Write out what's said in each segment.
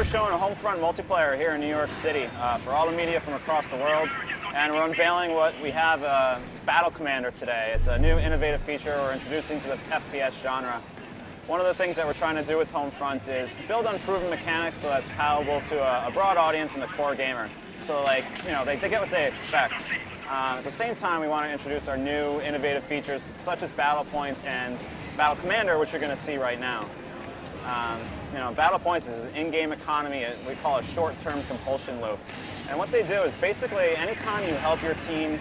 showing a Homefront multiplayer here in New York City for all the media from across the world, and we're unveiling what we have, Battle Commander today. It's a new innovative feature we're introducing to the FPS genre. One of the things that we're trying to do with Homefront is build unproven mechanics so that's palatable to a broad audience and the core gamer. So they get what they expect. At the same time, we want to introduce our new innovative features such as Battle Points and Battle Commander, which you're going to see right now. Battle Points is an in-game economy, we call a short-term compulsion loop. And what they do is basically anytime you help your team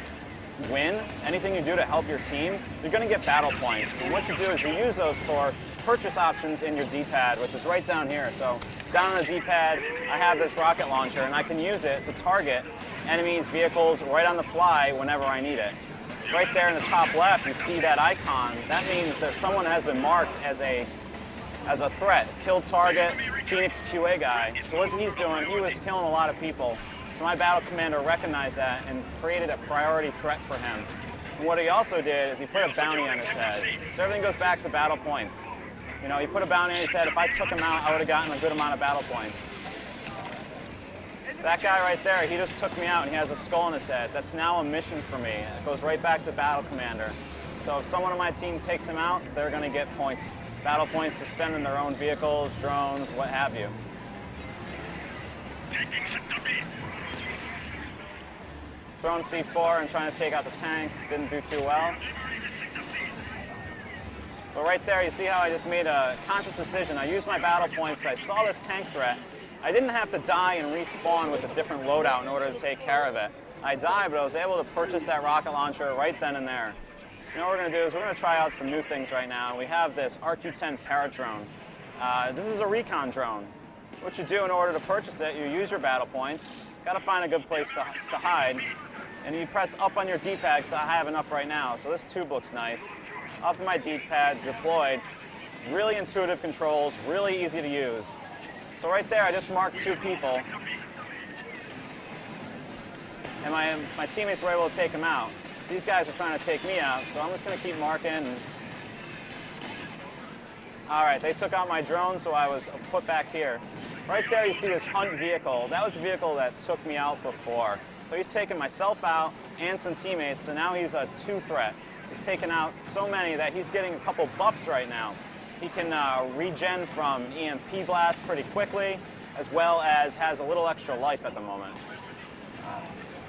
win, anything you do to help your team, you're going to get battle points. And what you do is you use those for purchase options in your D-pad, which is right down here. So down on the D-pad, I have this rocket launcher, and I can use it to target enemies, vehicles, right on the fly whenever I need it. Right there in the top left, you see that icon. That means that someone has been marked as a threat. Kill target, Phoenix QA guy. So what he's doing, he was killing a lot of people. So my Battle Commander recognized that and created a priority threat for him. And what he also did is he put a bounty on his head. So everything goes back to battle points. He put a bounty on his head. If I took him out, I would have gotten a good amount of battle points. That guy right there, he just took me out and he has a skull on his head. That's now a mission for me. It goes right back to Battle Commander. So if someone on my team takes him out, they're going to get points. Battle points to spend in their own vehicles, drones, what have you. Throwing C4 and trying to take out the tank. Didn't do too well. But right there, you see how I just made a conscious decision. I used my battle points because I saw this tank threat. I didn't have to die and respawn with a different loadout in order to take care of it. I died, but I was able to purchase that rocket launcher right then and there. What we're going to do is we're going to try out some new things right now. We have this RQ-10 Paradrone. This is a recon drone. What you do in order to purchase it, you use your battle points. Got to find a good place to hide. And you press up on your D-pad because I have enough right now. So this tube looks nice. Up in my D-pad, deployed. Really intuitive controls, really easy to use. So right there, I just marked 2 people. And my teammates were able to take them out. These guys are trying to take me out, so I'm just going to keep marking. All right, they took out my drone, so I was put back here. Right there, you see this hunt vehicle. That was the vehicle that took me out before. So he's taken myself out and some teammates, so now he's a 2 threat. He's taken out so many that he's getting a couple buffs right now. He can regen from EMP blast pretty quickly, as well as has a little extra life at the moment.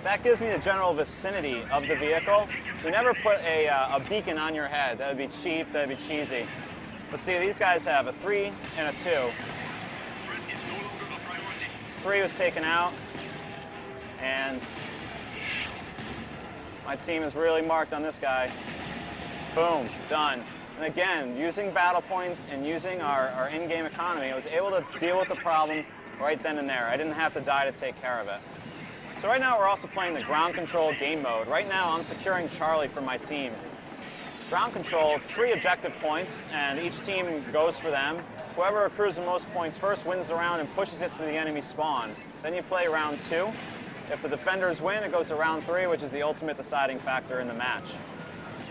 That gives me the general vicinity of the vehicle. You never put a beacon on your head. That would be cheap, that would be cheesy. But see, these guys have a 3 and a 2. 3 was taken out, and my team is really marked on this guy. Boom, done. And again, using battle points and using our in-game economy, I was able to deal with the problem right then and there. I didn't have to die to take care of it. So right now we're also playing the ground control game mode. Right now I'm securing Charlie for my team. Ground control, it's 3 objective points, and each team goes for them. Whoever accrues the most points first wins the round and pushes it to the enemy spawn. Then you play round 2. If the defenders win, it goes to round 3, which is the ultimate deciding factor in the match.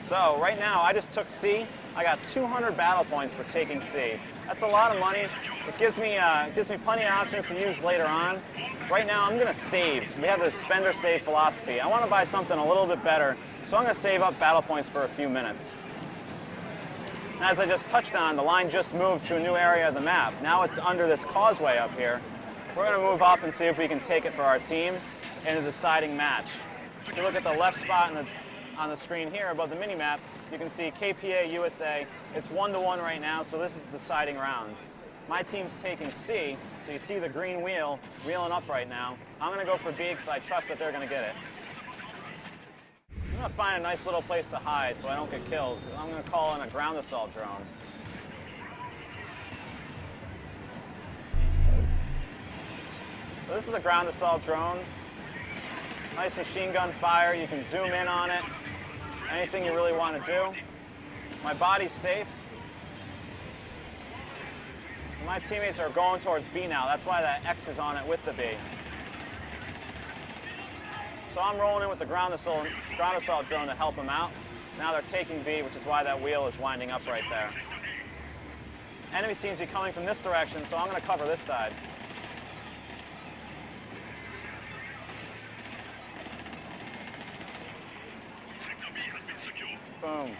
So right now I just took C. I got 200 battle points for taking C. That's a lot of money. It gives me plenty of options to use later on. Right now, I'm going to save. We have this spend or save philosophy. I want to buy something a little bit better, so I'm going to save up battle points for a few minutes. As I just touched on, the line just moved to a new area of the map. Now it's under this causeway up here. We're going to move up and see if we can take it for our team in a deciding match. If you look at the left spot on the screen here above the mini-map, you can see KPA USA. It's 1-1 right now, so this is the deciding round. My team's taking C, so you see the green wheel wheeling up right now. I'm going to go for B because I trust that they're going to get it. I'm going to find a nice little place to hide so I don't get killed, because I'm going to call in a ground assault drone. So this is the ground assault drone. Nice machine gun fire. You can zoom in on it. Anything you really want to do. My body's safe. My teammates are going towards B now. That's why that X is on it with the B. So I'm rolling in with the ground assault drone to help them out. Now they're taking B, which is why that wheel is winding up right there. Enemy seems to be coming from this direction, so I'm going to cover this side. Boom.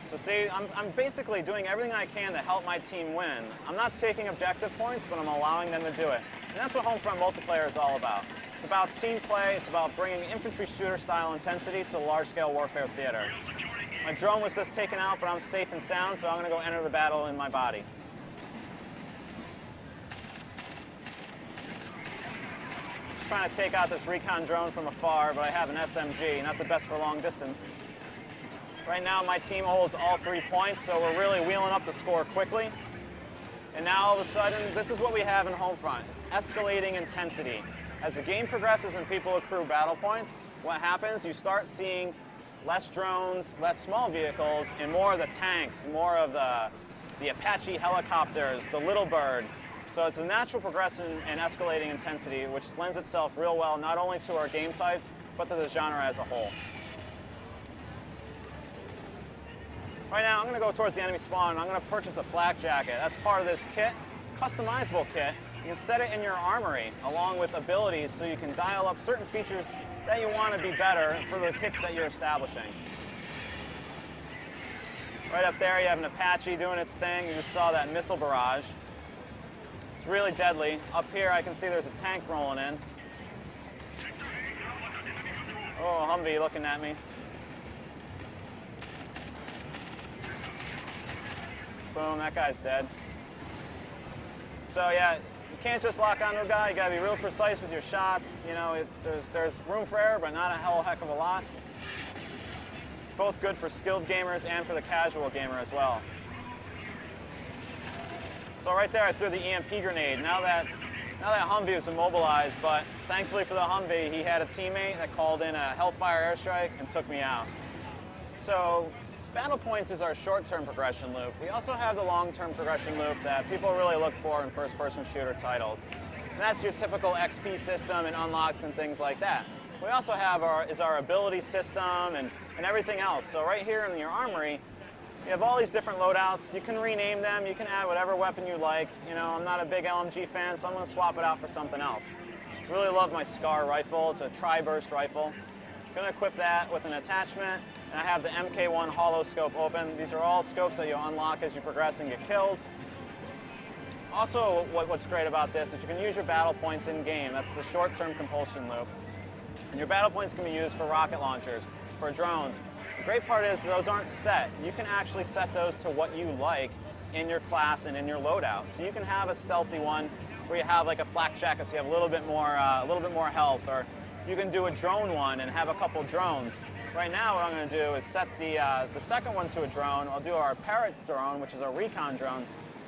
So see, I'm basically doing everything I can to help my team win. I'm not taking objective points, but I'm allowing them to do it. And that's what Homefront multiplayer is all about. It's about team play, it's about bringing infantry shooter style intensity to the large-scale warfare theater. My drone was just taken out, but I'm safe and sound, so I'm gonna go enter the battle in my body. Just trying to take out this recon drone from afar, but I have an SMG, not the best for long distance. Right now, my team holds all 3 points, so we're really wheeling up the score quickly. And now, all of a sudden, this is what we have in Homefront. It's escalating intensity. As the game progresses and people accrue battle points, what happens, you start seeing less drones, less small vehicles, and more of the tanks, more of the Apache helicopters, the Little Bird. So it's a natural progression in escalating intensity, which lends itself real well not only to our game types, but to the genre as a whole. Right now, I'm going to go towards the enemy spawn, and I'm going to purchase a flak jacket. That's part of this kit. It's a customizable kit. You can set it in your armory, along with abilities, so you can dial up certain features that you want to be better for the kits that you're establishing. Right up there, you have an Apache doing its thing. You just saw that missile barrage. It's really deadly. Up here, I can see there's a tank rolling in. Oh, a Humvee looking at me. Boom, that guy's dead. So yeah, you can't just lock onto a guy. You gotta be real precise with your shots. You know, there's room for error, but not a whole heck of a lot. Both good for skilled gamers and for the casual gamer as well. So right there, I threw the EMP grenade. Now that Humvee was immobilized, but thankfully for the Humvee, he had a teammate that called in a Hellfire airstrike and took me out. So battle points is our short-term progression loop. We also have the long-term progression loop that people really look for in first-person shooter titles. And that's your typical XP system and unlocks and things like that. We also have our ability system and everything else. So right here in your armory, you have all these different loadouts. You can rename them. You can add whatever weapon you like. You know, I'm not a big LMG fan, so I'm going to swap it out for something else. Really love my SCAR rifle. It's a tri-burst rifle. I'm going to equip that with an attachment, and I have the MK1 holo scope open. These are all scopes that you unlock as you progress and get kills. Also, what's great about this is you can use your battle points in-game. That's the short-term compulsion loop. And your battle points can be used for rocket launchers, for drones. The great part is those aren't set. You can actually set those to what you like in your class and in your loadout. So you can have a stealthy one where you have like a flak jacket, so you have a little bit more health, or you can do a drone one and have a couple drones. Right now, what I'm going to do is set the second one to a drone. I'll do our Parrot drone, which is a recon drone.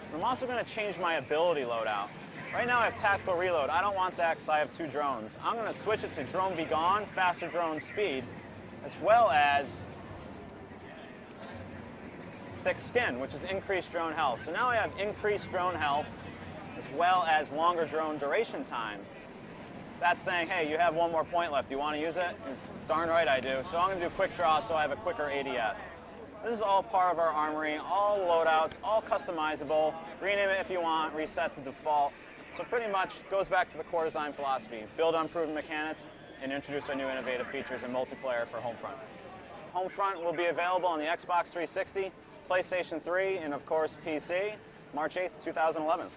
And I'm also going to change my ability loadout. Right now, I have tactical reload. I don't want that because I have 2 drones. I'm going to switch it to drone be gone, faster drone speed, as well as thick skin, which is increased drone health. So now I have increased drone health as well as longer drone duration time. That's saying, hey, you have 1 more point left. Do you want to use it? Darn right I do. So I'm going to do quick draw so I have a quicker ADS. This is all part of our armory, all loadouts, all customizable. Rename it if you want, reset to default. So pretty much goes back to the core design philosophy. Build on proven mechanics and introduce our new innovative features in multiplayer for Homefront. Homefront will be available on the Xbox 360, PlayStation 3, and of course PC, March 8th, 2011.